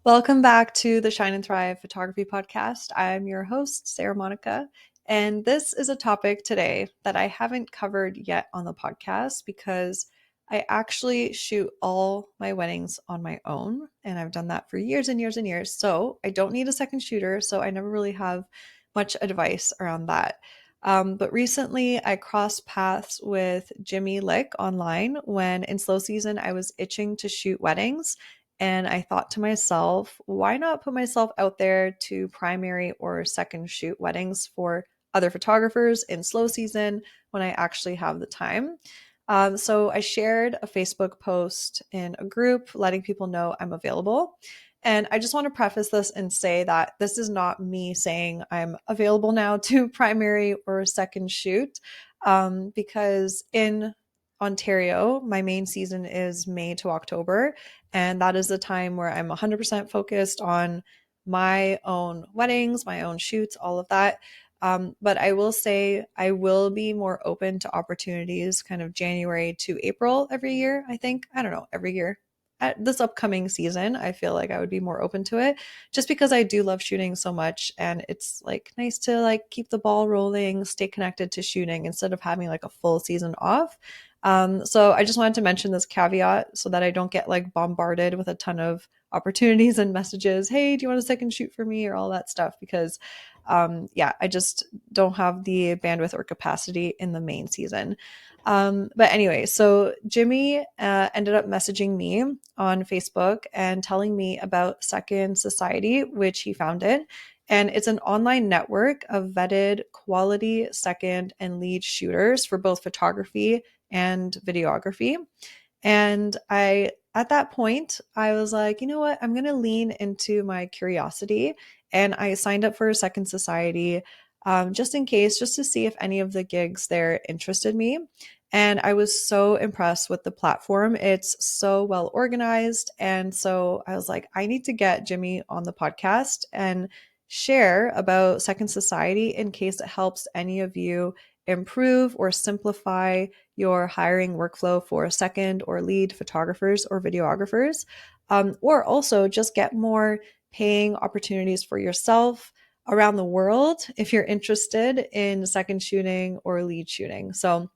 Welcome back to the Shine and Thrive Photography Podcast. I'm your host, Sarah Monica, and this is a topic today that I haven't covered yet on the podcast because I actually shoot all my weddings on my own, and I've done that for years and years and years. So I don't need a second shooter, so I never really have much advice around that. But recently, I crossed paths with Jimmy Lick online when in slow season I was itching to shoot weddings. And I thought to myself, why not put myself out there to primary or second shoot weddings for other photographers in slow season when I actually have the time? So I shared a Facebook post in a group letting people know I'm available. And I just want to preface this and say that this is not me saying I'm available now to primary or second shoot, because in Ontario, my main season is May to October. And that is the time where I'm 100% focused on my own weddings, my own shoots, all of that. But I will say I will be more open to opportunities kind of January to April every year, I think. I don't know, every year. At this upcoming season, I feel like I would be more open to it just because I do love shooting so much and it's like nice to like keep the ball rolling, stay connected to shooting instead of having like a full season off. So I just wanted to mention this caveat so that I don't get like bombarded with a ton of opportunities and messages. Hey, do you want a second shoot for me or all that stuff? Because yeah, I just don't have the bandwidth or capacity in the main season. But anyway, so Jimmy ended up messaging me on Facebook and telling me about Second Society, which he founded. And it's an online network of vetted quality second and lead shooters for both photography and videography. And at that point, I was like, you know what? I'm going to lean into my curiosity. And I signed up for a Second Society just in case, just to see if any of the gigs there interested me. And I was so impressed with the platform. It's so well organized. And so I was like, I need to get Jimmy on the podcast and share about Second Society in case it helps any of you improve or simplify your hiring workflow for second or lead photographers or videographers, or also just get more paying opportunities for yourself around the world if you're interested in second shooting or lead shooting. So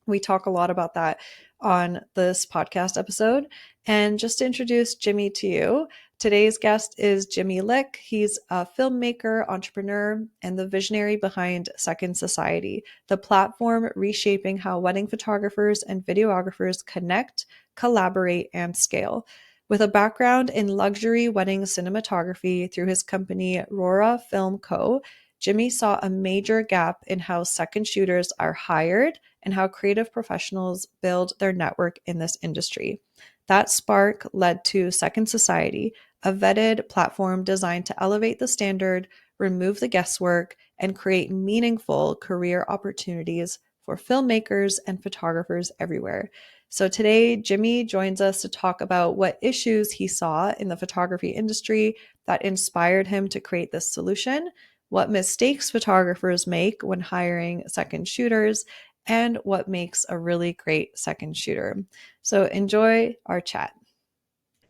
we talk a lot about that on this podcast episode. And just to introduce Jimmy to you, today's guest is Jimmy Lick. He's a filmmaker, entrepreneur, and the visionary behind Second Society, the platform reshaping how wedding photographers and videographers connect, collaborate, and scale. With a background in luxury wedding cinematography through his company Rora Film Co., Jimmy saw a major gap in how second shooters are hired and how creative professionals build their network in this industry. That spark led to Second Society, a vetted platform designed to elevate the standard, remove the guesswork, and create meaningful career opportunities for filmmakers and photographers everywhere. So today, Jimmy joins us to talk about what issues he saw in the photography industry that inspired him to create this solution, what mistakes photographers make when hiring second shooters, and what makes a really great second shooter. So enjoy our chat.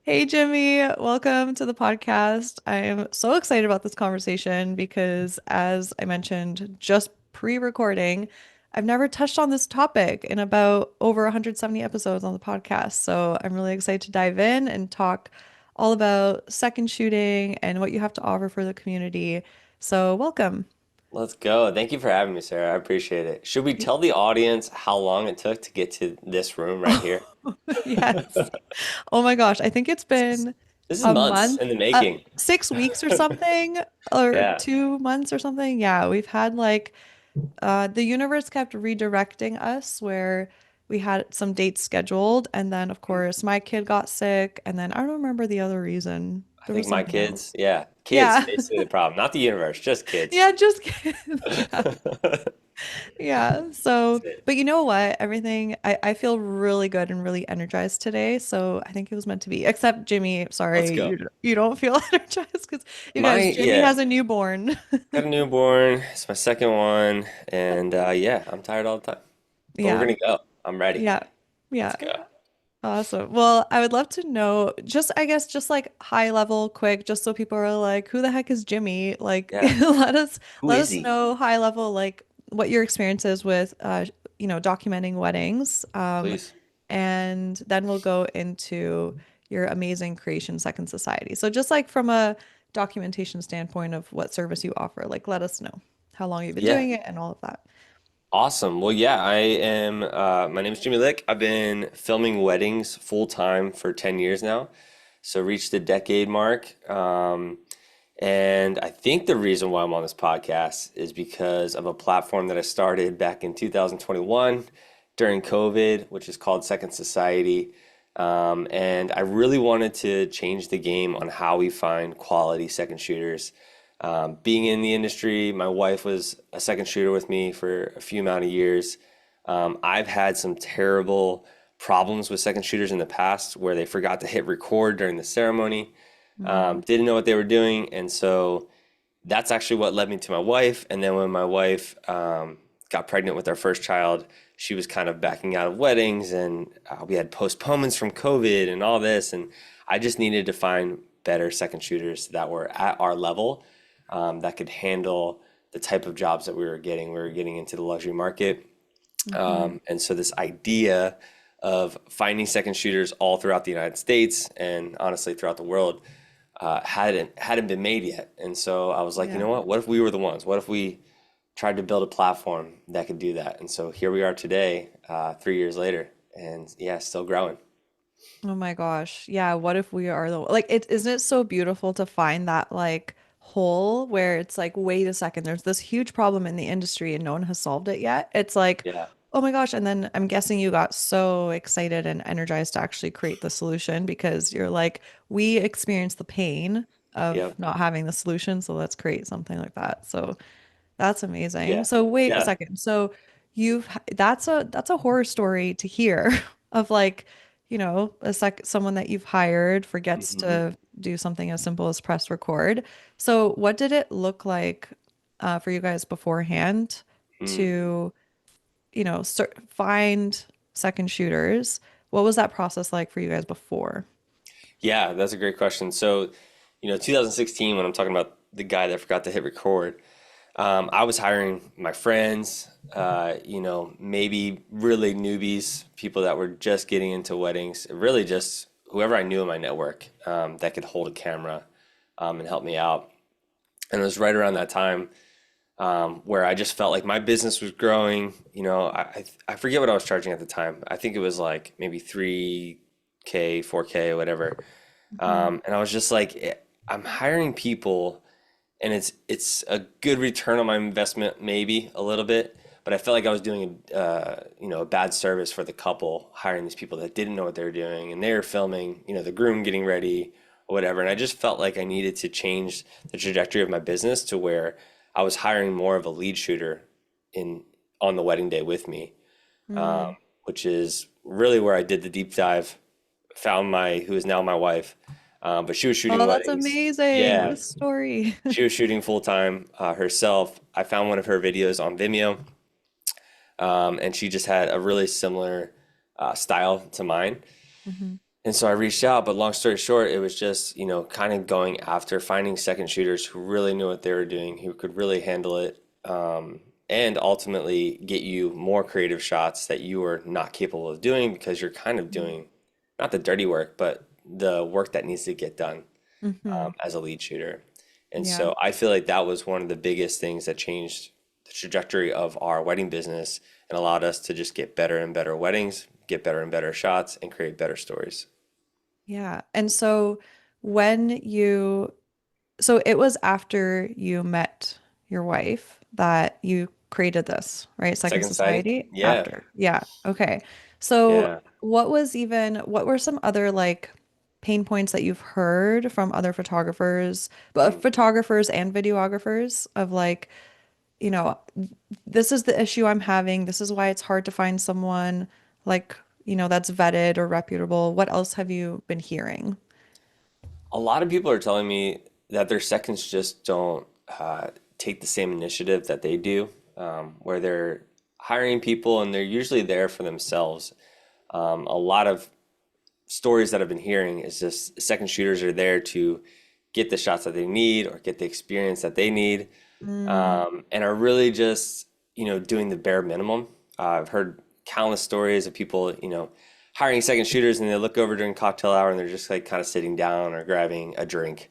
Hey, Jimmy, welcome to the podcast. I am so excited about this conversation because, as I mentioned just pre recording, I've never touched on this topic in about over 170 episodes on the podcast. So I'm really excited to dive in and talk all about second shooting and what you have to offer for the community. So, welcome. Let's go. Thank you for having me, Sarah. I appreciate it. Should we tell the audience how long it took to get to this room right here? Yes. Oh my gosh. I think it's been This is a months month, in the making. 6 weeks or something, or Yeah. 2 months or something. Yeah, we've had like the universe kept redirecting us where we had some dates scheduled, and then of course my kid got sick, and then I don't remember the other reason. I There was think my something kids, else. yeah, kids Yeah. basically the problem, not the universe, just kids. Yeah, just kidding. Yeah. That's Yeah. So, it. but you know what? I feel really good and really energized today. So I think it was meant to be. Except Jimmy, Let's sorry, go. you don't feel energized because you guys, Jimmy Yeah, has a newborn. got a newborn. It's my second one, and yeah, I'm tired all the time. But we're Yeah. gonna go. I'm ready. Yeah. Yeah. Let's go. Awesome. Well, I would love to know just, I guess, just like high level, quick, just so people are like, who the heck is Jimmy? Like, Yeah. Who let is us he? know high level, like what your experience is with, documenting weddings. Please. And then we'll go into your amazing creation Second Society. So just like from a documentation standpoint of what service you offer, like let us know how long you've been Yeah. doing it and all of that. Awesome. Well, yeah, I am. My name is Jimmy Lick. I've been filming weddings full time for 10 years now. So reached the decade mark. And I think the reason why I'm on this podcast is because of a platform that I started back in 2021 during COVID, which is called Second Society. And I really wanted to change the game on how we find quality second shooters. Being in the industry, my wife was a second shooter with me for a few amount of years. I've had some terrible problems with second shooters in the past where they forgot to hit record during the ceremony, Mm, didn't know what they were doing, and so that's actually what led me to my wife. And then when my wife got pregnant with our first child, she was kind of backing out of weddings, and we had postponements from COVID and all this. And I just needed to find better second shooters that were at our level, that could handle the type of jobs that we were getting. We were getting into the luxury market. mhm. And so this idea of finding second shooters all throughout the United States and honestly throughout the world hadn't been made yet. And so I was like, you Yeah. know what if we were the ones? What if we tried to build a platform that could do that? And so here we are today, 3 years later, and yeah, still growing. Oh my gosh. Yeah, what if we are the like it isn't it so beautiful to find that like hole where it's like, wait a second, there's this huge problem in the industry and no one has solved it yet. It's like, Yeah. oh my gosh. And then I'm guessing you got so excited and energized to actually create the solution because you're like, we experienced the pain of Yep. not having the solution, so let's create something like that. So that's amazing. Yeah. So wait a Yeah. second. So that's a horror story to hear of like, someone that you've hired forgets hmm to do something as simple as press record. So what did it look like for you guys beforehand to, find second shooters? What was that process like for you guys before? Yeah, that's a great question. So, 2016, when I'm talking about the guy that forgot to hit record, I was hiring my friends, maybe really newbies, people that were just getting into weddings, really just whoever I knew in my network, that could hold a camera, and help me out. And it was right around that time, where I just felt like my business was growing. I forget what I was charging at the time. I think it was like maybe 3K, 4K, whatever. Hmm. And I was just like, I'm hiring people, and it's a good return on my investment, maybe a little bit, but I felt like I was doing a bad service for the couple hiring these people that didn't know what they were doing, and they were filming, the groom getting ready or whatever. And I just felt like I needed to change the trajectory of my business to where I was hiring more of a lead shooter in on the wedding day with me, Mm. which is really where I did the deep dive, found my who is now my wife, but she was shooting Oh, that's weddings. amazing. Yeah, This story. she was shooting full time, herself. I found one of her videos on Vimeo, and she just had a really similar style to mine. Mhm. And so I reached out, but long story short, it was just, kind of going after finding second shooters who really knew what they were doing, who could really handle it, and ultimately get you more creative shots that you were not capable of doing because you're kind of doing not the dirty work, but the work that needs to get done, Mhm. as a lead shooter. And Yeah. so I feel like that was one of the biggest things that changed the trajectory of our wedding business and allowed us to just get better and better weddings, get better and better shots, and create better stories. Yeah. And so when you, so it was after you met your wife that you created this, right? Second Second Society? Society Yeah. after. Yeah. Okay. So Yeah. what were some other like pain points that you've heard from other photographers, but Mm. photographers and videographers of like, you know, this is the issue I'm having. This is why it's hard to find someone like, that's vetted or reputable. What else have you been hearing? A lot of people are telling me that their seconds just don't take the same initiative that they do, where they're hiring people and they're usually there for themselves. A lot of stories that I've been hearing is just second shooters are there to get the shots that they need or get the experience that they need, Mm, and are really just, doing the bare minimum. I've heard countless stories of people, hiring second shooters and they look over during cocktail hour and they're just like kind of sitting down or grabbing a drink,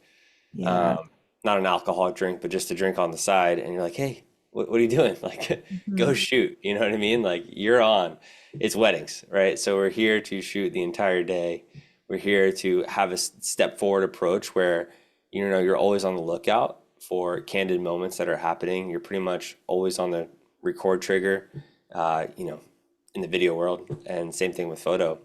yeah. not an alcoholic drink, but just a drink on the side. And you're like, hey, what are you doing? Like, go Mhm. shoot. You know what I mean? Like, you're on. It's weddings, right? So we're here to shoot the entire day. We're here to have a step forward approach where, you're always on the lookout for candid moments that are happening. You're pretty much always on the record trigger, uh, you know, in the video world. And same thing with photo.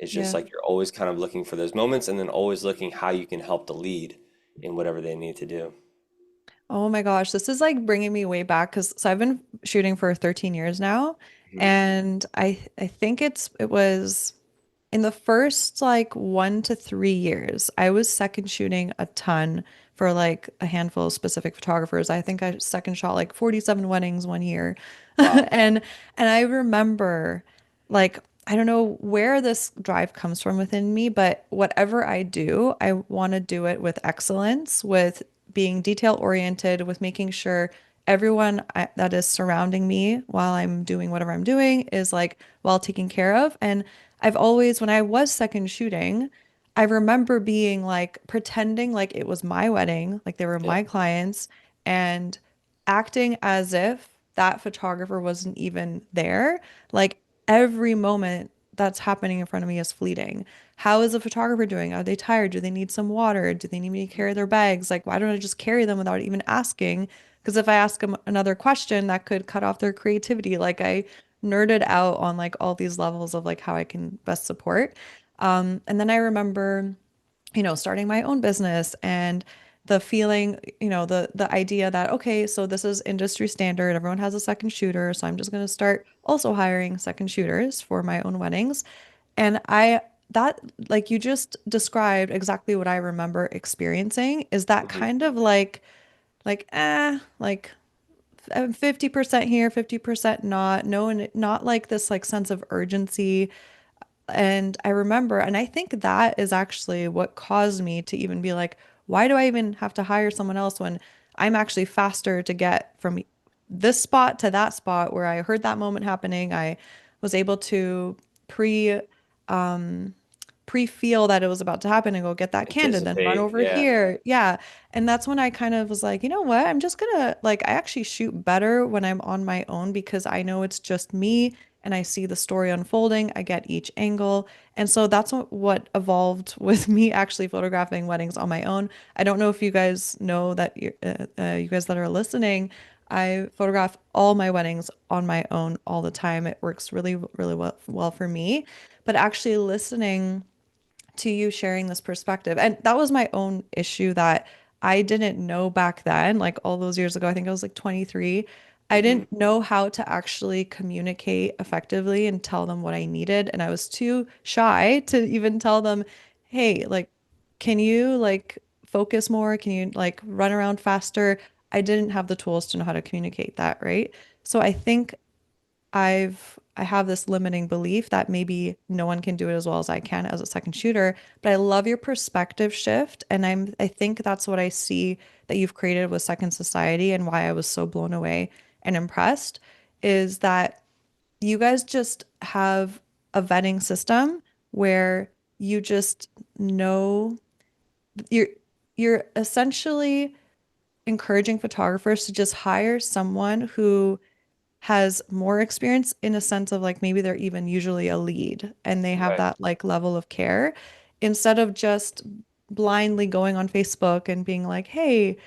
It's just Yeah. like you're always kind of looking for those moments and then always looking how you can help the lead in whatever they need to do. Oh my gosh, this is like bringing me way back because I've been shooting for 13 years now, Mhm. and I think it was in the first like 1 to 3 years, I was second shooting a ton for like a handful of specific photographers. I think I second shot like 47 weddings 1 year. Wow. And I remember like I don't know where this drive comes from within me, but whatever I do, I want to do it with excellence, with being detail oriented, with making sure that is surrounding me while I'm doing whatever I'm doing is like well taken care of. And I've always, when I was second shooting, I remember being like pretending like it was my wedding, like they were Yeah. my clients, and acting as if that photographer wasn't even there. Like every moment that's happening in front of me is fleeting. How is the photographer doing? Are they tired? Do they need some water? Do they need me to carry their bags? Like, why don't I just carry them without even asking? Because if I ask them another question, that could cut off their creativity. Like, I nerded out on like all these levels of like how I can best support. And then I remember, starting my own business and the feeling, the idea that okay, so this is industry standard. Everyone has a second shooter, so I'm just going to start also hiring second shooters for my own weddings. And that like you just described exactly what I remember experiencing is that Hmm. kind of like 50% here, 50% not. No, and not like this like sense of urgency. And I remember, and I think that is actually what caused me to even be like, why do I even have to hire someone else when I'm actually faster to get from this spot to that spot where I heard that moment happening. I was able to pre pre-feel that it was about to happen and go get that candid, then run Anticipate. over Yeah. here. Yeah. And that's when I kind of was like, you know what? I'm just gonna like I actually shoot better when I'm on my own because I know it's just me and I see the story unfolding. I get each angle. And so that's what evolved with me actually photographing weddings on my own. I don't know if you guys know that you guys that are listening, I photograph all my weddings on my own all the time. It works really, really well for me. But actually listening to you sharing this perspective. And that was my own issue that I didn't know back then, like all those years ago. I think I was like 23. I Hmm. didn't know how to actually communicate effectively and tell them what I needed. And I was too shy to even tell them, hey, like, can you like focus more? Can you like run around faster? I didn't have the tools to know how to communicate that, right? So I think I have this limiting belief that maybe no one can do it as well as I can as a second shooter, but I love your perspective shift and I think that's what I see that you've created with Second Society and why I was so blown away and impressed is that you guys just have a vetting system where you just know you're you're essentially encouraging photographers to just hire someone who has more experience in a sense of like maybe they're even usually a lead and they have Right. that like level of care instead of just blindly going on Facebook and being like, hey,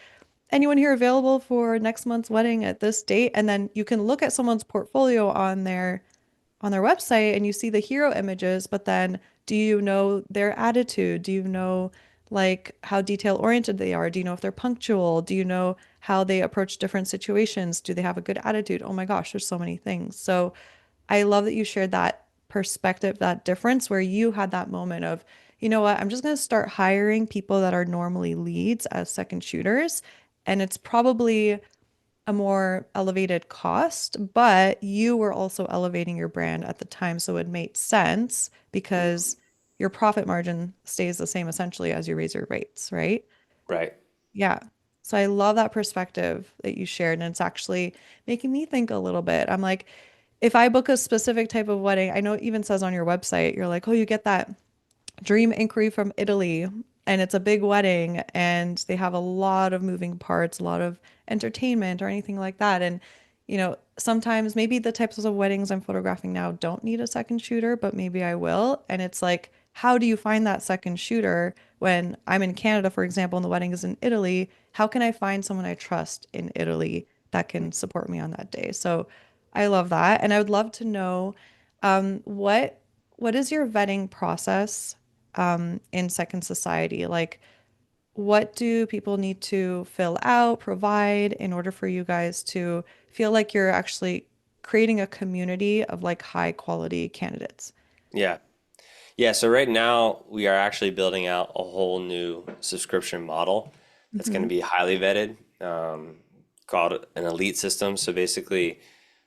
anyone here available for next month's wedding at this date? And then you can look at someone's portfolio on their website and you see the hero images, but then do you know their attitude? Do you know like how detail oriented they are? Do you know if they're punctual? Do you know how they approach different situations? Do they have a good attitude? Oh my gosh, there's so many things. So I love that you shared that perspective, that difference where you had that moment of, you know what, I'm just going to start hiring people that are normally leads as second shooters. And it's probably a more elevated cost, but you were also elevating your brand at the time. So it made sense because Mhm. your profit margin stays the same essentially as you raise your rates, right? Right. Yeah. So I love that perspective that you shared. And it's actually making me think a little bit. I'm like, if I book a specific type of wedding, I know it even says on your website, you're like, oh, you get that dream inquiry from Italy, and it's a big wedding, and they have a lot of moving parts, a lot of entertainment or anything like that. And, sometimes maybe the types of weddings I'm photographing now don't need a second shooter, but maybe I will. And it's like, how do you find that second shooter when I'm in Canada, for example, and the wedding is in Italy? How can I find someone I trust in Italy that can support me on that day? So I love that. And I would love to know what is your vetting process in Second Society? Like, what do people need to fill out, provide in order for you guys to feel like you're actually creating a community of like high quality candidates? Yeah. Yeah, so right now we are actually building out a whole new subscription model that's going to Hmm. be highly vetted, called an elite system. So basically,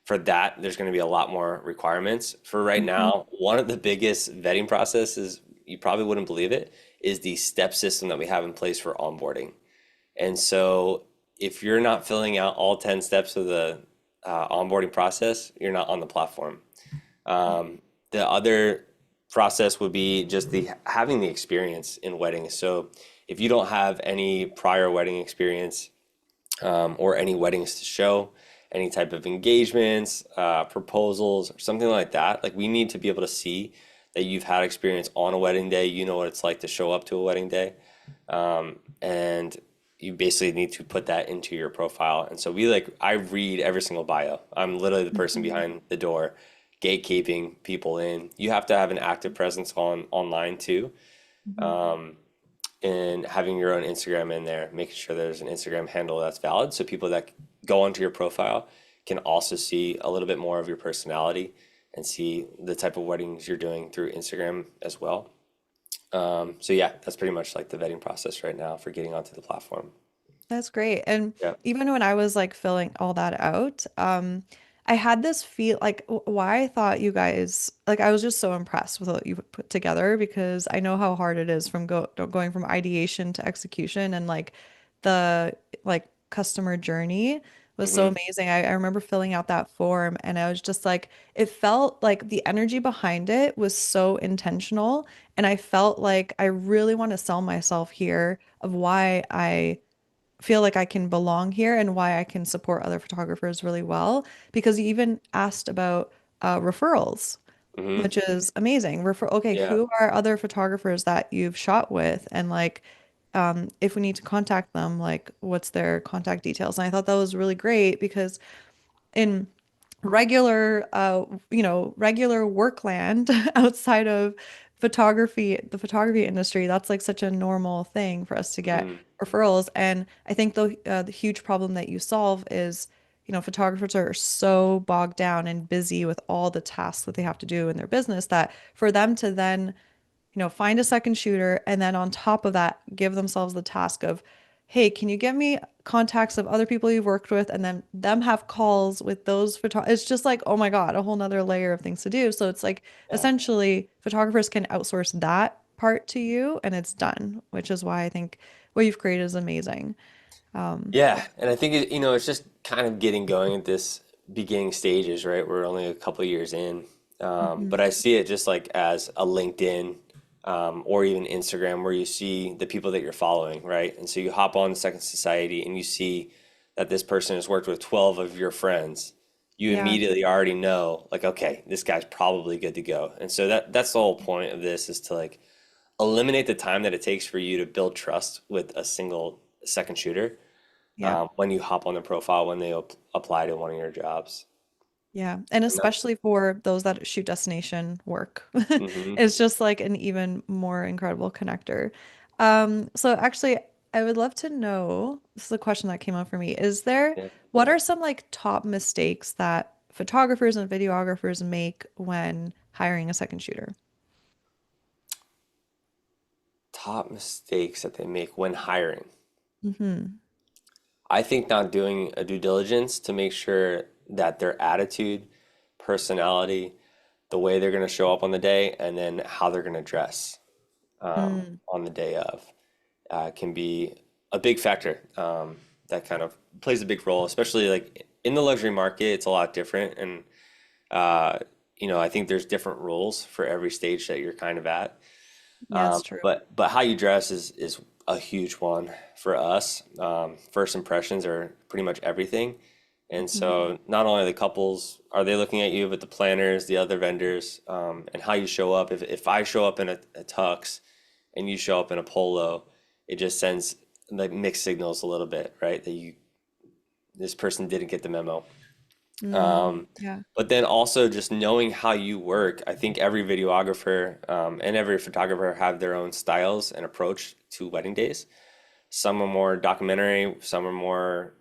for that, there's going to be a lot more requirements. For right Hmm. now, one of the biggest vetting processes, you probably wouldn't believe it, is the step system that we have in place for onboarding. And so if you're not filling out all 10 steps of the onboarding process, you're not on the platform. The other process would be just the having the experience in weddings. So if you don't have any prior wedding experience, or any weddings to show, any type of engagements, proposals, or something like that, like we need to be able to see that you've had experience on a wedding day. You know what it's like to show up to a wedding day, and you basically need to put that into your profile. And so I read every single bio. I'm literally the person Hmm. behind the door, gatekeeping people in. You have to have an active presence online too, Hmm. and having your own Instagram in there, making sure there's an Instagram handle that's valid, so people that go onto your profile can also see a little bit more of your personality and see the type of weddings you're doing through Instagram as well. So yeah, that's pretty much like the vetting process right now for getting onto the platform. That's great. And Yeah. even when I was like filling all that out, I had this feel like why I thought you guys like I was just so impressed with what you put together because I know how hard it is from going from ideation to execution and like the like customer journey was so Hmm. amazing. I remember filling out that form and I was just like it felt like the energy behind it was so intentional and I felt like I really want to sell myself here of why I feel like I can belong here and why I can support other photographers really well. Because you even asked about referrals, Hmm. which is amazing. Okay, Yeah. who are other photographers that you've shot with? And like, if we need to contact them, like, what's their contact details? And I thought that was really great because in regular workland outside of the photography industry, that's like such a normal thing for us to get Hmm. referrals. And I think the huge problem that you solve is, photographers are so bogged down and busy with all the tasks that they have to do in their business that for them to then find a second shooter and then on top of that, give themselves the task of, hey, can you give me contacts of other people you've worked with and then them have calls with those It's just like, oh my God, a whole nother layer of things to do. So it's like Yeah. essentially photographers can outsource that part to you and it's done, which is why I think what you've created is amazing. Yeah, and I think it's just kind of getting going at this beginning stages, right? We're only a couple of years in, but Mhm. I see it just like as a LinkedIn, or even Instagram, where you see the people that you're following, right? And so you hop on Second Society and you see that this person has worked with 12 of your friends. You Yeah, immediately already know, like, okay, this guy's probably good to go. And so that's the whole point of this is to like eliminate the time that it takes for you to build trust with a single second shooter, yeah. when you hop on the profile when they apply to one of your jobs. Yeah, and And that's, especially for those that shoot destination work, hmm. it's just like an even more incredible connector. So actually, I would love to know, this is a question that came up for me. Yeah. What are some like top mistakes that photographers and videographers make when hiring a second shooter? Top mistakes that they make when hiring. Hmm. I think not doing a due diligence to make sure that their attitude, personality, the way they're going to show up on the day, and then how they're going to dress. Mm, on the day of can be a big factor that kind of plays a big role, especially like in the luxury market. It's a lot different, and uh, I think there's different rules for every stage that you're kind of at. yeah, it's true. But how you dress is a huge one for us. First impressions are pretty much everything. And Hmm. so not only the couples are they looking at you, but the planners, the other vendors, and how you show up. If I show up in a tux and you show up in a polo, it just sends like mixed signals a little bit, right? That you this person didn't get the memo. Mm, Um, yeah. but then also just knowing how you work. I think every videographer and every photographer have their own styles and approach to wedding days. Some are more documentary, some are more,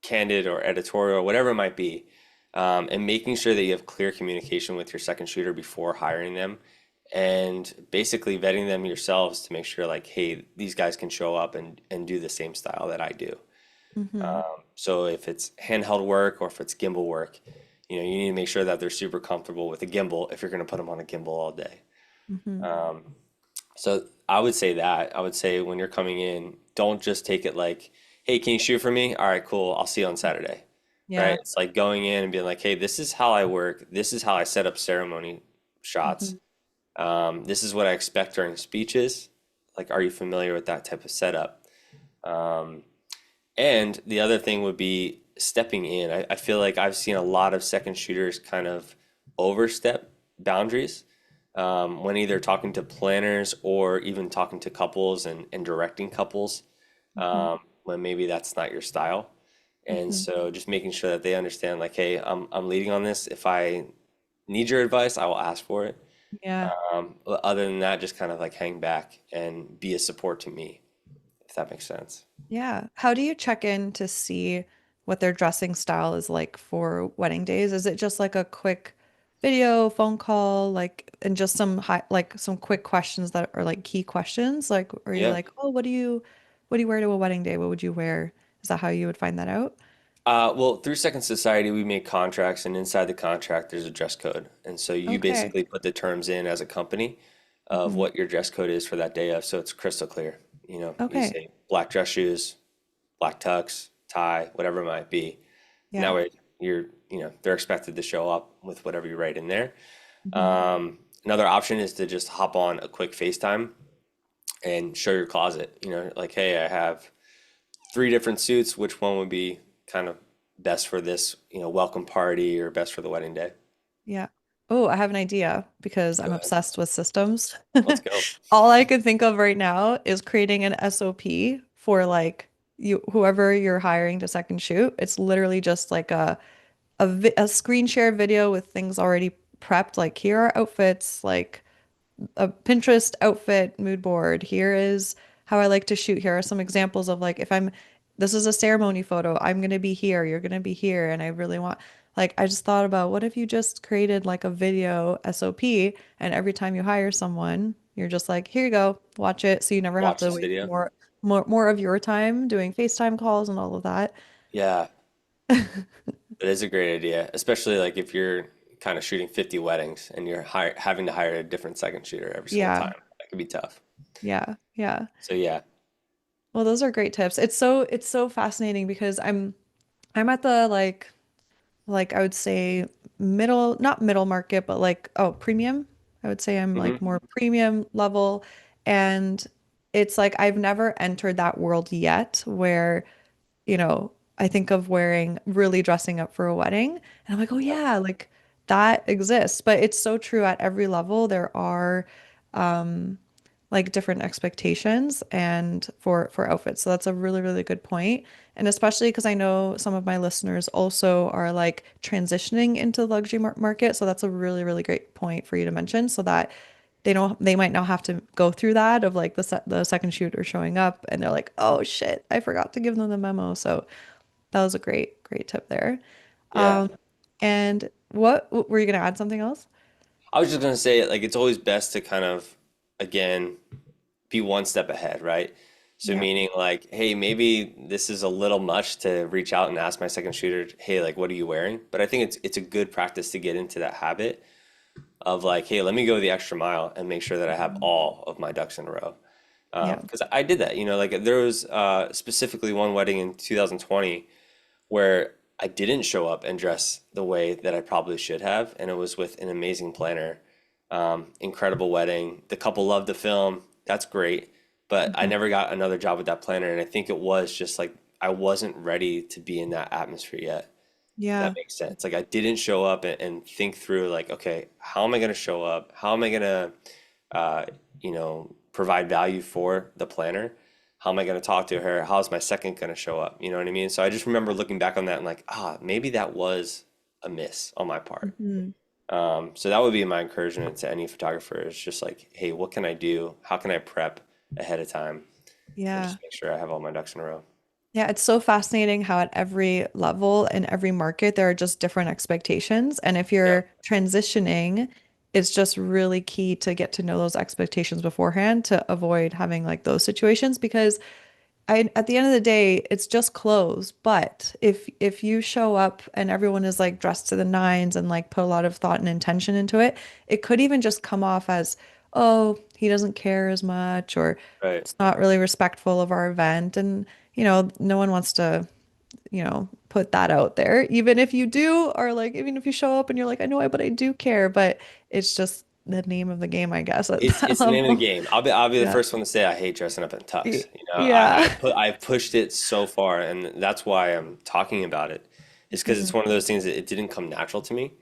candid or editorial, whatever it might be. And making sure that you have clear communication with your second shooter before hiring them and basically vetting them yourselves to make sure like, hey, these guys can show up and do the same style that I do. Hmm. So if it's handheld work or if it's gimbal work, you need to make sure that they're super comfortable with a gimbal if you're going to put them on a gimbal all day. Hmm. So I would say that. I would say when you're coming in, don't just take it like, hey, can you shoot for me? All right, cool. I'll see you on Saturday. Right? Yeah. It's like going in and being like, hey, this is how I work. This is how I set up ceremony shots. Hmm. This is what I expect during speeches. Like, are you familiar with that type of setup? Um, And the other thing would be stepping in. I feel like I've seen a lot of second shooters kind of overstep boundaries when either talking to planners or even talking to couples and directing couples Hmm. when maybe that's not your style. And Hmm. so just making sure that they understand, like, hey, I'm leading on this. If I need your advice, I will ask for it. Yeah. Other than that, just kind of like hang back and be a support to me, if that makes sense. Yeah. How do you check in to see what their dressing style is like for wedding days? Is it just like a quick video, phone call, like, and just some high, like some quick questions that are like key questions? Like, are you Yeah. like, oh, what do you wear to a wedding day? What would you wear? Is that how you would find that out? Well, through Second Society, we make contracts, and inside the contract, there's a dress code. And so you Okay. basically put the terms in as a company of Hmm. what your dress code is for that day of. So it's crystal clear. You Okay. say black dress shoes, black tux, tie, whatever it might be. And that Yeah. way they're expected to show up with whatever you write in there. Hmm. Another option is to just hop on a quick FaceTime and show your closet. Like, hey, I have three different suits. Which one would be kind of best for this, welcome party or best for the wedding day? Yeah. Oh, I have an idea because Go I'm ahead. obsessed with systems. Let's go. All I could think of right now is creating an SOP for like you whoever you're hiring to second shoot. It's literally just like a screen share video with things already prepped. Like here are outfits, like a Pinterest outfit mood board. Here is how I like to shoot. Here are some examples of like if I'm this is a ceremony photo. I'm gonna be here, you're gonna be here, and I really want like I just thought about what if you just created like a video SOP and every time you hire someone, you're just like, here you go, watch it. So you never have Watch to this waste video. more of your time doing FaceTime calls and all of that. Yeah, that is a great idea, especially like if you're kind of shooting 50 weddings and you're having to hire a different second shooter every single Yeah, time. That could be tough. yeah, yeah. So yeah. Well, those are great tips. It's so fascinating because I'm at the like I would say middle, not middle market, but like, oh, premium. I would say I'm like Hmm. more premium level. And it's like I've never entered that world yet where, I think of wearing really dressing up for a wedding. And I'm like, oh Yep. yeah, like that exists. But it's so true at every level. There are like different expectations and for outfits. So that's a really, really good point. And especially because I know some of my listeners also are like transitioning into the luxury market. So that's a really, really great point for you to mention so that they might not have to go through that of like the second shooter showing up and they're like, oh shit, I forgot to give them the memo. So that was a great, great tip there. Yeah. And what were you gonna add something else? I was just gonna say like it's always best to kind of again be one step ahead, right? So Yeah. meaning like, hey, maybe this is a little much to reach out and ask my second shooter, hey, like what are you wearing? But I think it's a good practice to get into that habit of like, hey, let me go the extra mile and make sure that I have Mhm. all of my ducks in a row. Yeah. Because I did that, like there was specifically one wedding in 2020 where I didn't show up and dress the way that I probably should have, and it was with an amazing planner. Incredible wedding. The couple loved the film. That's great, but I Mhm. never got another job with that planner, and I think it was just like I wasn't ready to be in that atmosphere yet. If that Yeah. makes sense. Like I didn't show up and think through like, okay, how am I going to show up? How am I going to, provide value for the planner? How am I going to talk to her? How's my second going to show up? You know what I mean? So I just remember looking back on that and like, maybe that was a miss on my part. Mhm. So that would be my encouragement to any photographer is just like, hey, what can I do? How can I prep ahead of time and Yeah. just make sure I have all my ducks in a row? Yeah, it's so fascinating how at every level in every market there are just different expectations. And if Yeah, you're transitioning, it's just really key to get to know those expectations beforehand to avoid having like those situations because at the end of the day, it's just clothes. But if you show up and everyone is like dressed to the nines and like put a lot of thought and intention into it, it could even just come off as, oh, he doesn't care as much, or right. it's not really respectful of our event. And, no one wants to, put that out there. Even if you do, or like even if you show up and you're like, I know I, but I do care, but it's just the name of the game, I guess, at It's that it's the name of the level. game. I'll be the Yeah. first one to say I hate dressing up in tux. Yeah. I've pushed it so far, and that's why I'm talking about it. It's because it's Mhm. one of those things that it didn't come natural to me.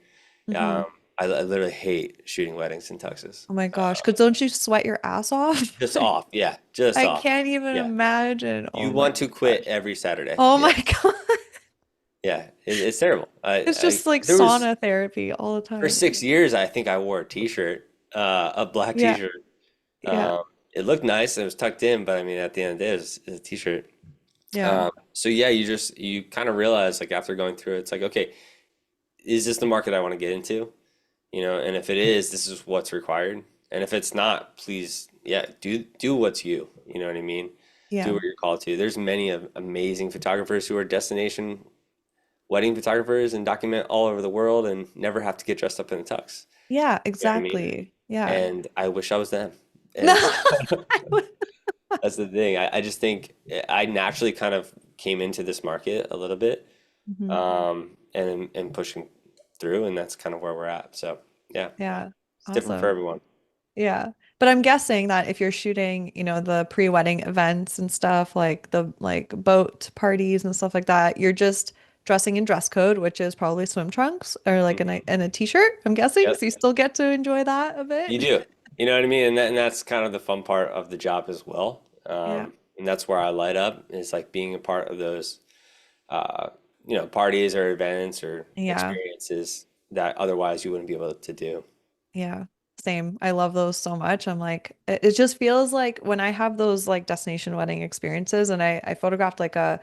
Um, Mhm. I literally hate shooting weddings in tuxes. Oh my gosh, because don't you sweat your ass off? Just off, yeah, just I off. can't even Yeah, imagine. you Oh my want to quit gosh. every Saturday. Oh Yeah, my God. yeah, it's terrible. It's just like There was sauna therapy all the for time. 6 years. I think I wore a t-shirt, a black Yeah. t-shirt. Yeah. It looked nice. It was tucked in, but I mean, at the end of the day, it's a t-shirt. Yeah. So yeah, you kind of realize like after going through it, it's like, okay, is this the market I want to get into? And if it is, this is what's required. And if it's not, please, yeah, do what's you. You know what I mean? Do Yeah. what you're called to. There's many of amazing photographers who are destination wedding photographers and document all over the world and never have to get dressed up in a tux. Yeah, You know what I mean? exactly. Yeah. And I wish I was them. No. And that's the thing. I just think I naturally kind of came into this market a little bit, Mhm. and pushing through, and that's kind of where we're at. So yeah, Yeah. it's different for Awesome. everyone. Yeah. But I'm guessing that if you're shooting, the pre-wedding events and stuff, like the like boat parties and stuff like that, you're just dressing in dress code, which is probably swim trunks or like Hmm. and a t-shirt, I'm guessing. Yep, So you still get to enjoy that a you bit. do. You know what I mean? And that's kind of the fun part of the job as well. Yeah. And that's where I light up is like being a part of those, uh, parties or events or Yeah. experiences that otherwise you wouldn't be able to do. Yeah, same. I love those so much. I'm like, it just feels like when I have those like destination wedding experiences, and I photographed like a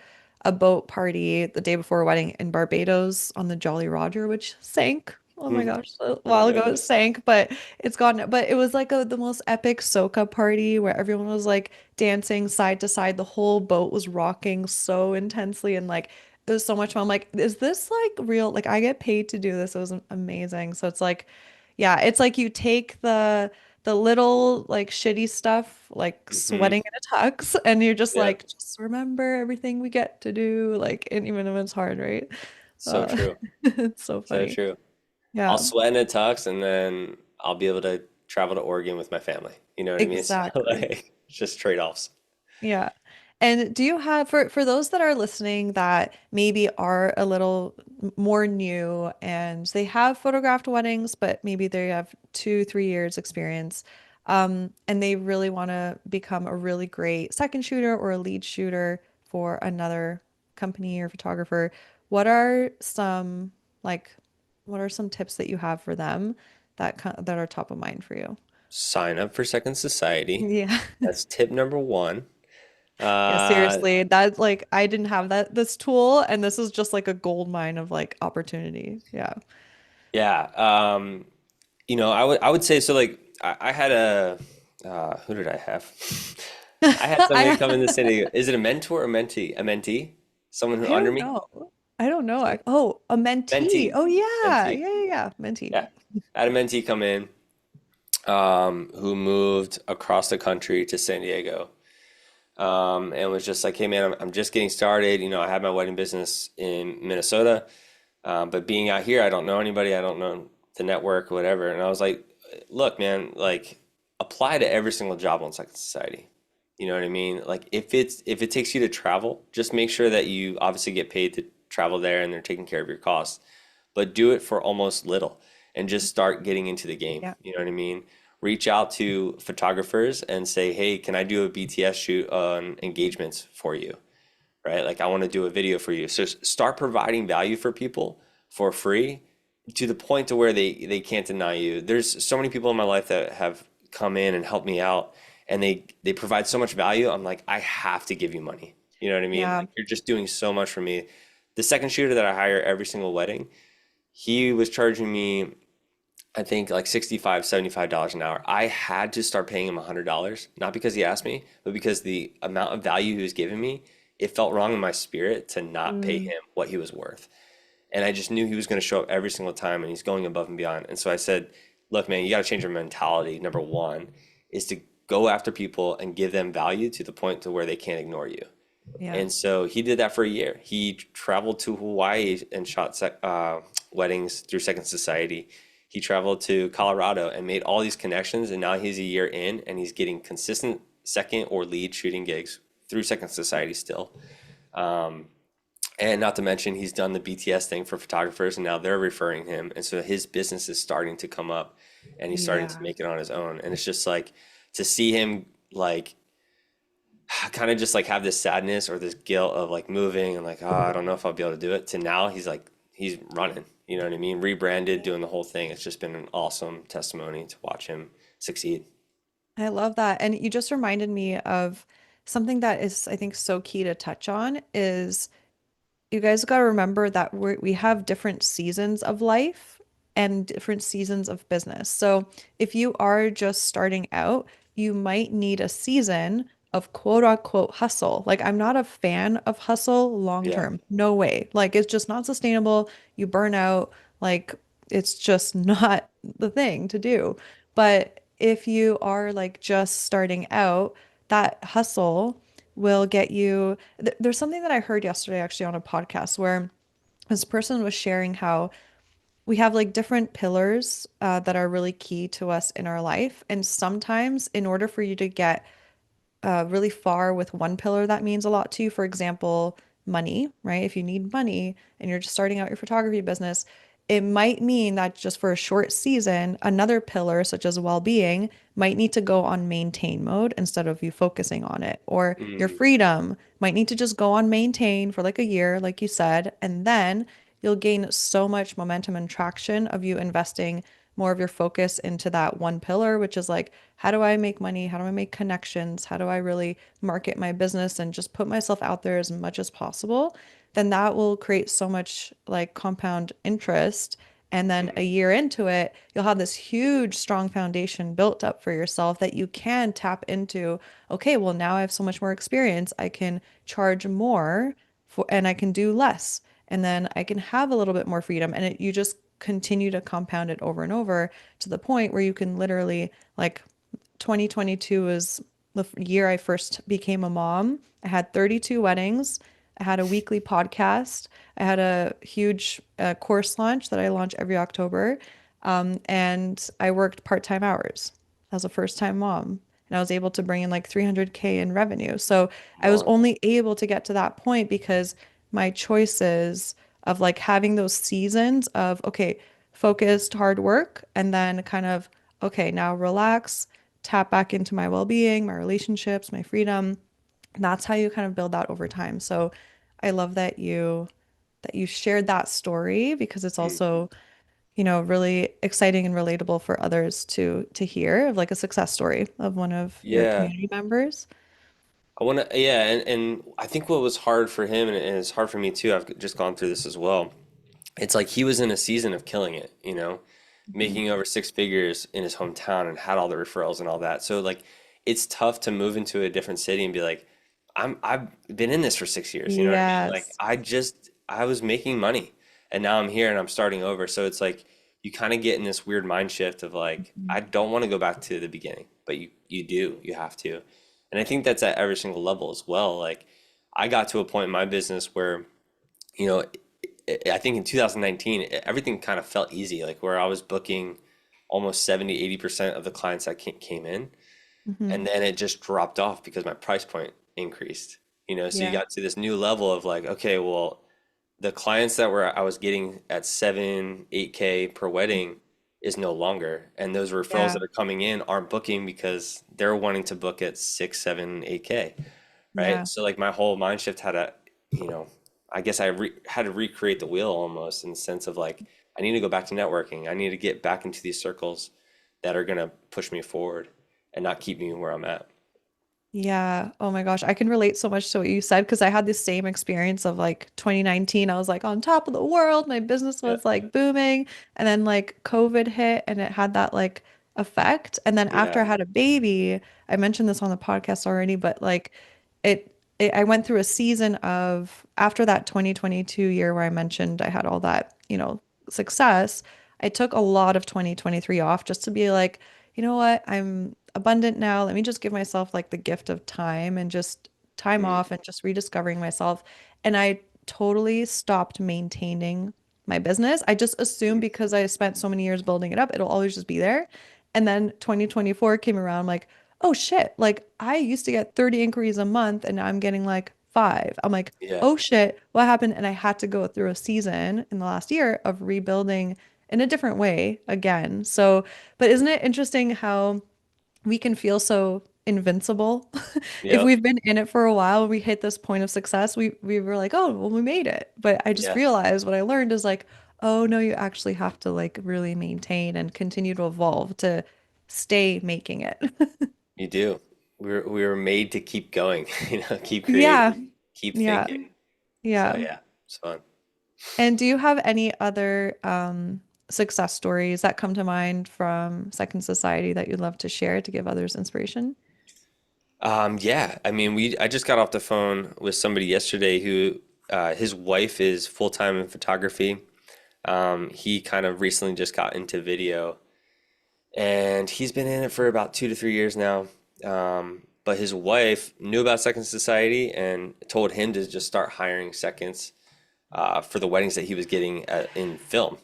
boat party the day before a wedding in Barbados on the Jolly Roger, which sank. Oh my Mhm. gosh, a Oh my while ago it goodness. sank, but it's gone. But it was like the most epic soca party where everyone was like dancing side to side. The whole boat was rocking so intensely, and like it was so much fun. I'm like, is this like real? Like I get paid to do this. It was amazing. So it's like yeah, it's like you take the little like shitty stuff, like Hmm. sweating in a tux, and you're just Yeah, like, just remember everything we get to do, like, and even if it's hard, right? so Uh, true. it's so So funny. true. I'll Yeah, sweat in a tux and then I'll be able to travel to Oregon with my family. You know what I mean? So exactly. like just trade-offs. Yeah. And do you have for those that are listening that maybe are a little more new and they have photographed weddings, but maybe they have 2, 3 years experience, and they really want to become a really great second shooter or a lead shooter for another company or photographer, what are some like what are some tips that you have for them that are top of mind for you? Sign up for Second Society. Yeah. That's tip number one. Yeah, Uh, seriously. That's like I didn't have this tool and this is just like a gold mine of like opportunity. Yeah. yeah. I would say so. Like I had who did I have? I had somebody I come in the city. Is it a mentor or mentee? A mentee? Someone who I under don't me? know. I don't know. Oh, a mentee. Mentee, Oh yeah, mentee. yeah, yeah, yeah. Mentee. Yeah, I had a mentee come in who moved across the country to San Diego, and was just like, "Hey man, I'm just getting started. You know, I had my wedding business in Minnesota, but being out here, I don't know anybody. I don't know the network, or whatever." And I was like, "Look, man, like apply to every single job on Second Society. You know what I mean? Like if it takes you to travel, just make sure that you obviously get paid to travel there and they're taking care of your costs, but do it for almost little and just start getting into the game. Yeah, You know what I mean? Reach out to photographers and say, hey, can I do a BTS shoot on engagements for you? Right? Like I want to do a video for you. So start providing value for people for free to the point to where they can't deny you. There's so many people in my life that have come in and helped me out and they provide so much value. I'm like, I have to give you money. You know what I mean? yeah. Like you're just doing so much for me. The second shooter that I hire every single wedding, he was charging me, I think like 65, $75 an hour. I had to start paying him $100, not because he asked me, but because the amount of value he was giving me, it felt wrong in my spirit to not pay Mm, him what he was worth. And I just knew he was going to show up every single time and he's going above and beyond. And so I said, look, man, you got to change your mentality. Number one is to go after people and give them value to the point to where they can't ignore you. yeah. And so he did that for a year. He traveled to Hawaii and shot weddings through Second Society. He traveled to Colorado and made all these connections. And now he's a year in and he's getting consistent second or lead shooting gigs through Second Society still. And not to mention, he's done the BTS thing for photographers and now they're referring him. And so his business is starting to come up and he's starting to Yeah. make it on his own. And it's just like to see him like kind of just like have this sadness or this guilt of like moving and like, oh, I don't know if I'll be able to do it, to now he's like, he's running, you know what I mean? Rebranded, doing the whole thing. It's just been an awesome testimony to watch him succeed. I love that. And you just reminded me of something that is, I think, so key to touch on is you guys got to remember that we have different seasons of life and different seasons of business. So if you are just starting out, you might need a season of quote unquote hustle. Like, I'm not a fan of hustle long Yeah. term. No way. Like, it's just not sustainable. You burn out. Like, it's just not the thing to do. But if you are like just starting out, that hustle will get you. There's something that I heard yesterday actually on a podcast where this person was sharing how we have like different pillars that are really key to us in our life. And sometimes, in order for you to get really far with one pillar that means a lot to you. For example, money, right? If you need money and you're just starting out your photography business, it might mean that just for a short season, another pillar, such as well-being, might need to go on maintain mode instead of you focusing on it. Or your Mm, freedom might need to just go on maintain for like a year, like you said, and then you'll gain so much momentum and traction of you investing more of your focus into that one pillar, which is like, how do I make money? How do I make connections? How do I really market my business and just put myself out there as much as possible? Then that will create so much like compound interest. And then a mm, year into it, you'll have this huge, strong foundation built up for yourself that you can tap into. Okay, well, now I have so much more experience. I can charge more for, and I can do less. And then I can have a little bit more freedom. And you just continue to compound it over and over to the point where you can literally, like, 2022 is the year I first became a mom. I had 32 weddings. I had a weekly podcast. I had a huge course launch that I launch every October. And I worked part-time hours as a first-time mom. And I was able to bring in like 300K in revenue. So come I was on. only able to get to that point because my choices of like having those seasons of, okay, focused hard work, and then kind of, okay, now relax, tap back into my well-being, my relationships, my freedom. That's how you kind of build that over time. So I love that you shared that story because it's Mm. also, really exciting and relatable for others to hear of like a success story of one of your Yeah. community members. I want to, yeah. And I think what was hard for him, and it's hard for me too, I've just gone through this as well. It's like he was in a season of killing it, you know, Mhm. making over six figures in his hometown and had all the referrals and all that. So like it's tough to move into a different city and be like, I've been in this for 6 years, you know what I mean? Like Yes. I just I was making money, and now I'm here and I'm starting over. So it's like you kind of get in this weird mind shift of like, Mhm. I don't want to go back to the beginning, but you do, you have to. And I think that's at every single level as well. Like I got to a point in my business where, you know, I think in 2019, everything kind of felt easy, like where I was booking almost 70, 80% of the clients that came in. Mhm. And then it just dropped off because my price point increased. So you Yeah. got to this new level of like, okay, well, the clients that were I was getting at 7, 8K per wedding is no longer. And those referrals Yeah. that are coming in aren't booking because they're wanting to book at 6, 7, 8K, right? Yeah. So like my whole mind shift had a, you know, I guess had to recreate the wheel almost in the sense of like, I need to go back to networking. I need to get back into these circles that are gonna push me forward and not keep me where I'm at. Yeah. Oh my gosh. I can relate so much to what you said because I had the same experience of like 2019. I was like on top of the world. My business Yeah. was like booming. And then like COVID hit and it had that like effect. And then after I Yeah. had a baby, I mentioned this on the podcast already, but like I went through a season of after that 2022 year where I mentioned I had all that, success. I took a lot of 2023 off just to be like, you know what? I'm abundant now. Let me just give myself like the gift of time and just time Mm, off and just rediscovering myself. And I totally stopped maintaining my business. I just assumed mm, because I spent so many years building it up, it'll always just be there. And then 2024 came around, I'm like, oh shit, like I used to get 30 inquiries a month and now I'm getting like five. I'm like, yeah. oh shit, what happened? And I had to go through a season in the last year of rebuilding in a different way again. So, but isn't it interesting how we can feel so invincible if Yep. we've been in it for a while, we hit this point of success, we were like, oh, well, we made it. But I just Yeah. realized what I learned is like, oh no, you actually have to like really maintain and continue to evolve to stay making it. You do. We were made to keep going, keep Yeah, creating, keep yeah, thinking. So yeah. yeah, it's fun. And do you have any other success stories that come to mind from Second Society that you'd love to share to give others inspiration? Yeah, I mean, I just got off the phone with somebody yesterday who his wife is full-time in photography. He kind of recently just got into video, and he's been in it for about 2 to 3 years now. But his wife knew about Second Society and told him to just start hiring seconds for the weddings that he was getting in film.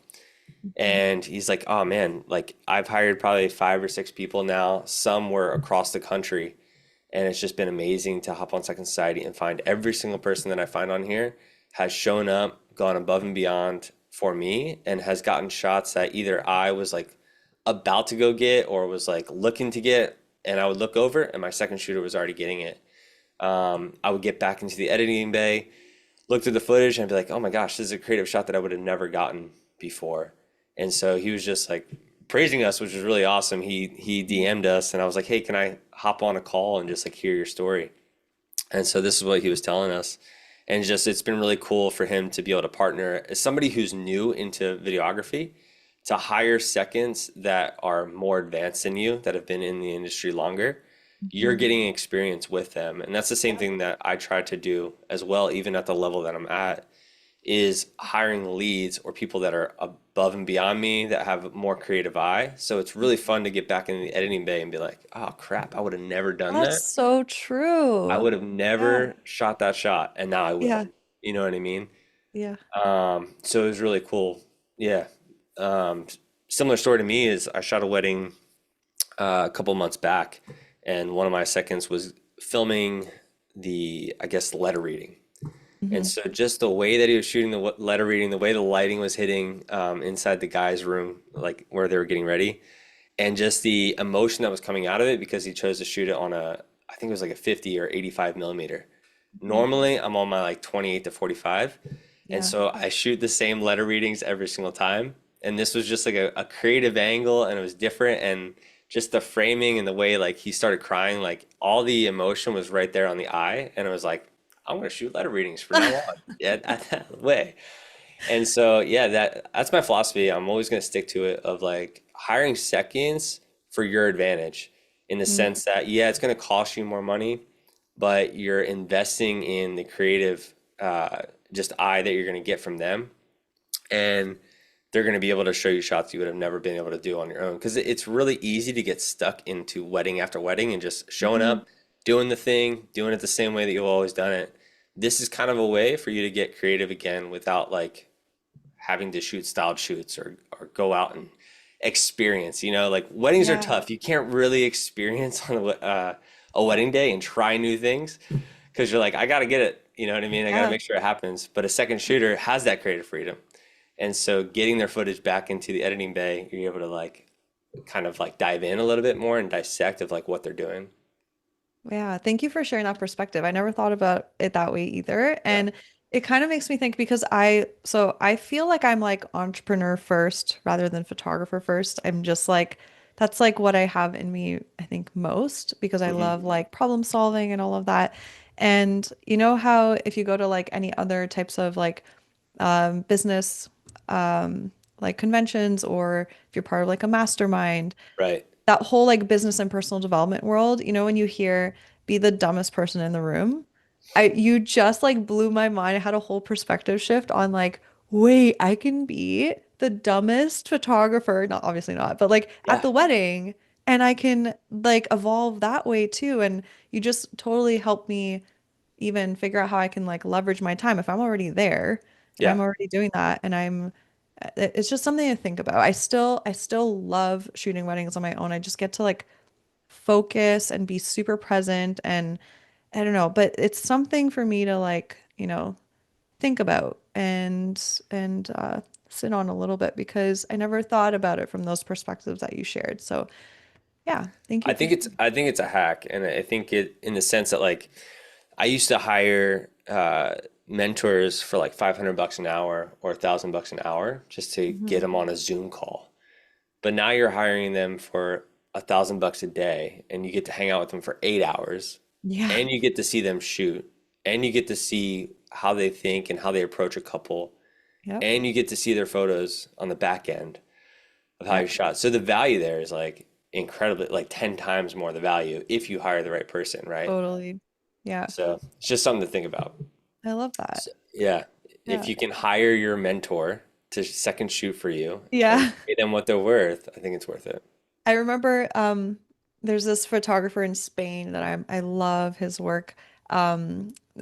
Mhm. And he's like, oh man, like I've hired probably 5 or 6 people now. Some were across the country. And it's just been amazing to hop on Second Society and find every single person that I find on here has shown up, gone above and beyond for me, and has gotten shots that either I was like about to go get or was like looking to get. And I would look over and my second shooter was already getting it. I would get back into the editing bay, look through the footage, and be like, oh my gosh, this is a creative shot that I would have never gotten before. And so he was just like praising us, which was really awesome. He DM'd us and I was like, hey, can I hop on a call and just like hear your story? And so this is what he was telling us. And just it's been really cool for him to be able to partner as somebody who's new into videography to hire seconds that are more advanced than you, that have been in the industry longer. You're Mhm. getting experience with them. And that's the same Yeah. thing that I try to do as well, even at the level that I'm at, is hiring leads or people that are above and beyond me that have more creative eye. So it's really fun to get back in the editing bay and be like, oh crap, I would have never done That's that. so I true. would have Yeah. never shot that shot, and now I will. Yeah. You know what I mean? Yeah. So it was really cool. Yeah. Um, Similar story to me is I shot a wedding a couple months back, and one of my seconds was filming I guess, letter reading. And Hmm. so just the way that he was shooting the letter reading, the way the lighting was hitting inside the guy's room, like where they were getting ready, and just the emotion that was coming out of it because he chose to shoot it on I think it was like a 50 or 85 millimeter. Hmm. Normally, I'm on my like 28 to 45. And Yeah. so I shoot the same letter readings every single time. And this was just like a creative angle and it was different. And just the framing and the way like he started crying, like all the emotion was right there on the eye. And it was like, I'm going to shoot letter readings from now on. Yeah, that way. And so, yeah, that's my philosophy. I'm always going to stick to it of like hiring seconds for your advantage in the Mhm. sense that, yeah, it's going to cost you more money, but you're investing in the creative just eye that you're going to get from them, and they're going to be able to show you shots you would have never been able to do on your own. Because it's really easy to get stuck into wedding after wedding and just showing Mhm. up, doing the thing, doing it the same way that you've always done it. This is kind of a way for you to get creative again without like having to shoot styled shoots or go out and experience. Like weddings are Yeah. tough. You can't really experience on a wedding day and try new things because you're like, I got to get it. You know what I mean? I got to Yeah. make sure it happens. But a second shooter has that creative freedom. And so getting their footage back into the editing bay, you're able to like kind of like dive in a little bit more and dissect of like what they're doing. Yeah, thank you for sharing that perspective. I never thought about it that way either. Yeah. And it kind of makes me think because I feel like I'm like entrepreneur first rather than photographer first. I'm just like, that's like what I have in me, I think most because I Hmm. love like problem solving and all of that. And you know how if you go to like any other types of like business, like conventions, or if you're part of like a mastermind, Right. that whole like business and personal development world, when you hear be the dumbest person in the room, you just like blew my mind. I had a whole perspective shift on like, wait, I can be the dumbest photographer, not obviously not, but like at Yeah. the wedding, and I can like evolve that way too. And you just totally helped me even figure out how I can like leverage my time if I'm already there and Yeah. I'm already doing that and it's just something to think about. I still love shooting weddings on my own. I just get to like focus and be super present and I don't know, but it's something for me to like, think about and sit on a little bit because I never thought about it from those perspectives that you shared. So, yeah, thank you I for think it's sharing. I think it's a hack, and I think it in the sense that like I used to hire mentors for like 500 bucks an hour or 1,000 bucks an hour just to get Mhm. them on a Zoom call. But now you're hiring them for 1,000 bucks a day, and you get to hang out with them for 8 hours, Yeah. and you get to see them shoot, and you get to see how they think and how they approach a couple, Yep. and you get to see their photos on the back end of how you Yep. shot. So the value there is like incredibly, like 10 times more the value if you hire the right person, right? Totally. Yeah. So it's just something to think about. I love So, that. yeah, if Yeah. you can hire your mentor to second shoot for you and Yeah. pay them what they're worth, I think it's worth it. I remember there's this photographer in Spain that I love his work.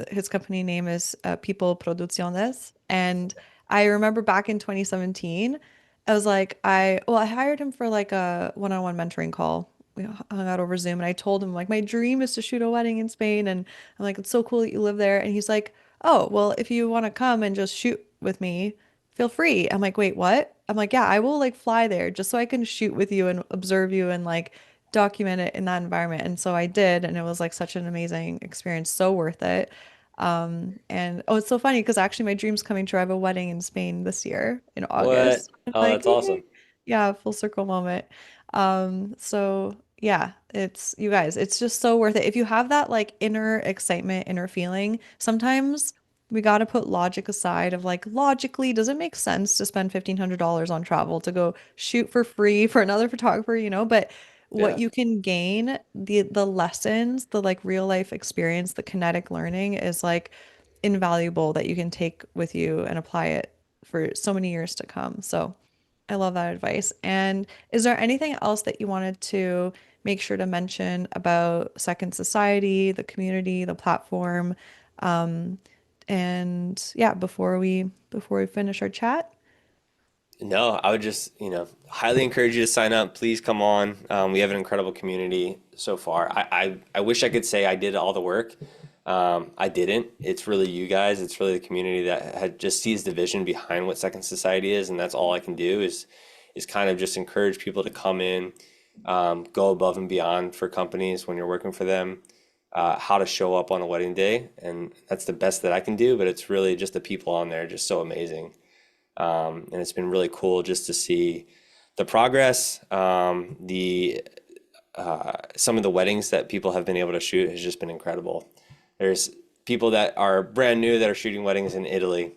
His company name is People Producciones. And I remember back in 2017, I was like, I hired him for like a one-on-one mentoring call. We hung out over Zoom and I told him like my dream is to shoot a wedding in Spain and I'm like, it's so cool that you live there. And he's like, oh, well, if you want to come and just shoot with me, feel free. I'm like, wait, what? I'm like, yeah, I will like fly there just so I can shoot with you and observe you and like document it in that environment. And so I did, and it was like such an amazing experience, so worth it. And oh, it's so funny because actually my dream's coming true. I have a wedding in Spain this year in What? August. I'm Oh, like, that's awesome. yay. Yeah, full circle moment. So yeah, it's you guys, it's just so worth it. If you have that like inner excitement, inner feeling, sometimes we got to put logic aside of like logically, does it make sense to spend $1,500 on travel to go shoot for free for another photographer, But what Yeah. you can gain, the lessons, the like real life experience, the kinetic learning is like invaluable that you can take with you and apply it for so many years to come. So I love that advice. And is there anything else that you wanted to make sure to mention about Second Society, the community, the platform? Um, and yeah, before we finish our chat. No, I would just, highly encourage you to sign up. Please come on. We have an incredible community so far. I wish I could say I did all the work. I didn't. It's really you guys. It's really the community that had just sees the vision behind what Second Society is, and that's all I can do is kind of just encourage people to come in, go above and beyond for companies when you're working for them, how to show up on a wedding day, and that's the best that I can do. But it's really just the people on there, just so amazing. And it's been really cool just to see the progress. The Some of the weddings that people have been able to shoot has just been incredible. There's people that are brand new that are shooting weddings in Italy,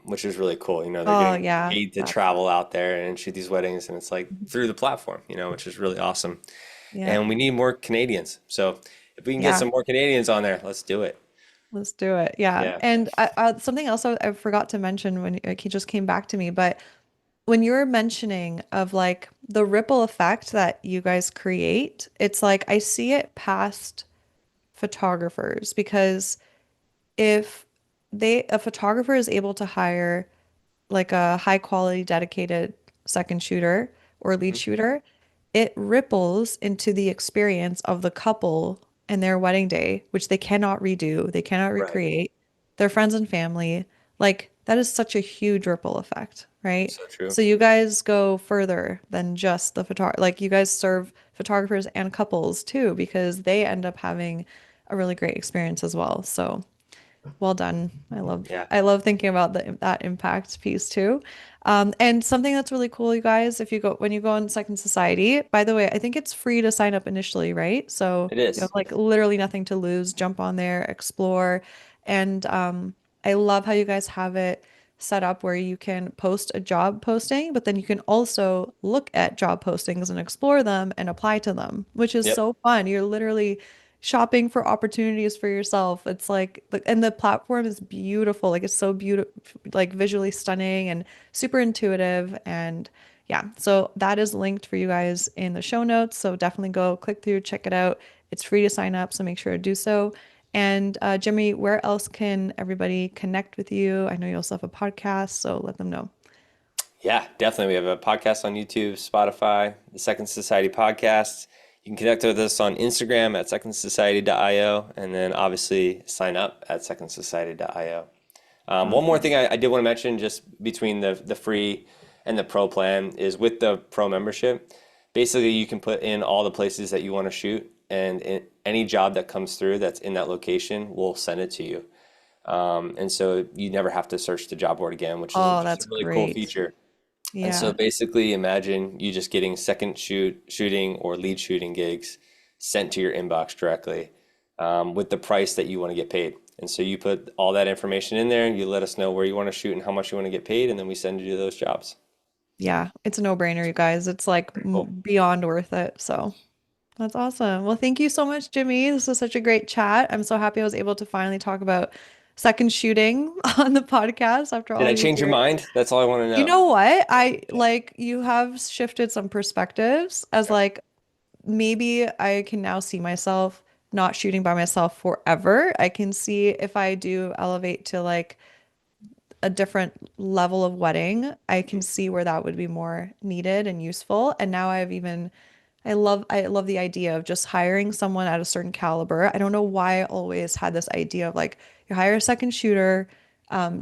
which is really cool. They're Oh getting yeah, paid to that's travel out there and shoot these weddings, and it's like through the platform, which is really awesome. yeah, And we need more Canadians. So if we can get yeah. some more Canadians on there, let's do it. Let's do it. Yeah. Yeah. And something else I forgot to mention when like, he just came back to me, but when you were mentioning of like the ripple effect that you guys create, it's like I see it past photographers because if a photographer is able to hire like a high quality dedicated second shooter or lead Mhm. shooter, it ripples into the experience of the couple and their wedding day, which they cannot redo, they cannot Right. recreate, their friends and family. Like that is such a huge ripple effect, right? So true. So you guys go further than just the photog like you guys serve photographers and couples too, because they end up having a really great experience as well. So well done. Yeah. I love thinking about that impact piece too. And something that's really cool, you guys, if you go when you go on Second Society, by the way, I think it's free to sign up initially, right? So It you have is. like literally nothing to lose. Jump on there, explore, and I love how you guys have it set up where you can post a job posting, but then you can also look at job postings and explore them and apply to them, which is Yep. so fun. You're literally shopping for opportunities for yourself. It's like, and the platform is beautiful. Like it's so beautiful, like visually stunning and super intuitive. And yeah, so that is linked for you guys in the show notes. So definitely go click through, check it out. It's free to sign up, so make sure to do so. And Jimmy, where else can everybody connect with you? I know you also have a podcast, so let them know. Yeah, definitely. We have a podcast on YouTube, Spotify, the Second Society podcast. You can connect with us on Instagram at secondsociety.io, and then obviously sign up at secondsociety.io. One more Awesome. thing I did want to mention just between the free and the pro plan is with the pro membership, basically you can put in all the places that you want to shoot, and any job that comes through that's in that location, we'll send it to you. And so you never have to search the job board again, which is Oh, just a that's really cool great. feature. And so Yeah. basically, imagine you just getting shooting or lead shooting gigs sent to your inbox directly, with the price that you want to get paid. And so you put all that information in there, and you let us know where you want to shoot and how much you want to get paid, and then we send you to those jobs. Yeah, it's a no-brainer, you guys. It's like Pretty cool. beyond worth it. So that's awesome. Well, thank you so much, Jimmy. This was such a great chat. I'm so happy I was able to finally talk about second shooting on the podcast after Did all I these change your years. mind? That's all I want to You know. know what? I like you have shifted some perspectives as Okay. like maybe I can now see myself not shooting by myself forever. I can see if I do elevate to like a different level of wedding, I can see where that would be more needed and useful. And now I've even I love the idea of just hiring someone at a certain caliber. I don't know why I always had this idea of like you hire a second shooter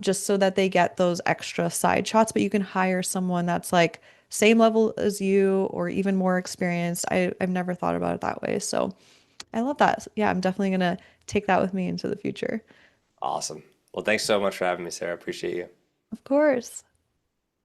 just so that they get those extra side shots, but you can hire someone that's like same level as you or even more experienced. I've never thought about it that way. So I love that. Yeah, I'm definitely gonna take that with me into the future. Awesome. Well, thanks so much for having me, Sarah. I appreciate you. Of course.